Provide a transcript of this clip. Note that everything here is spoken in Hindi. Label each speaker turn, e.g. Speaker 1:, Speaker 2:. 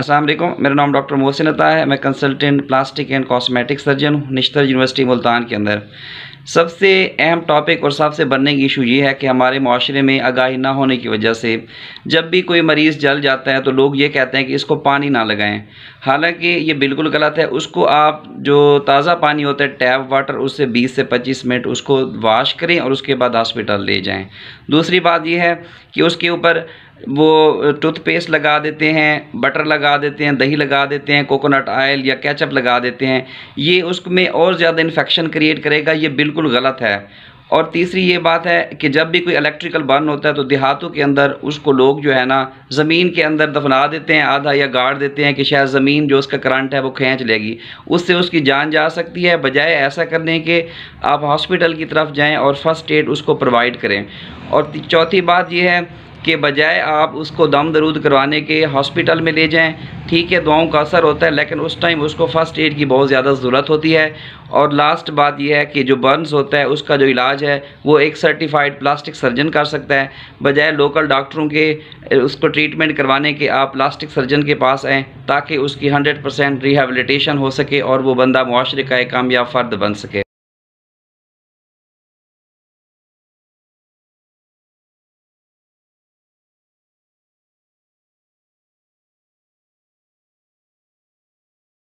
Speaker 1: अस्सलाम वालेकुम, मेरा नाम डॉक्टर मोहसिन अता है। मैं consultant plastic and cosmetic surgeon हूँ निश्तर यूनिवर्सिटी मुल्तान के अंदर। सबसे अहम टॉपिक और सबसे बर्निंग इशू ये है कि हमारे माशरे में आगाही ना होने की वजह से जब भी कोई मरीज़ जल जाता है तो लोग ये कहते हैं कि इसको पानी ना लगाएं। हालांकि ये बिल्कुल गलत है। उसको आप जो ताज़ा पानी होता है टैप वाटर, उससे 20 से 25 मिनट उसको वॉश करें और उसके बाद हॉस्पिटल ले जाएं। दूसरी बात यह है कि उसके ऊपर वो टूथपेस्ट लगा देते हैं, बटर लगा देते हैं, दही लगा देते हैं, कोकोनट ऑयल या केचप लगा देते हैं। ये उसमें और ज़्यादा इन्फेक्शन क्रिएट करेगा, ये बिल्कुल गलत है। और तीसरी ये बात है कि जब भी कोई इलेक्ट्रिकल बर्न होता है तो देहातों के अंदर उसको लोग जो है ना ज़मीन के अंदर दफना देते हैं आधा, या गाड़ देते हैं कि शायद ज़मीन जो उसका करंट है वो खींच लेगी, उससे उसकी जान जा सकती है। बजाय ऐसा करने के आप हॉस्पिटल की तरफ जाएं और फर्स्ट एड उसको प्रोवाइड करें। और चौथी बात यह है कि बजाय आप उसको दम दरूद करवाने के हॉस्पिटल में ले जाएं। ठीक है, दुआओं का असर होता है, लेकिन उस टाइम उसको फ़र्स्ट एड की बहुत ज़्यादा ज़रूरत होती है। और लास्ट बात यह है कि जो बर्न्स होता है उसका जो इलाज है वो एक सर्टिफाइड प्लास्टिक सर्जन कर सकता है। बजाय लोकल डॉक्टरों के उसको ट्रीटमेंट करवाने के आप प्लास्टिक सर्जन के पास आएँ ताकि उसकी 100% रिहेबिलिटेशन हो सके और वो बंदा मुआशरे का एक कामयाब फ़र्द बन सके।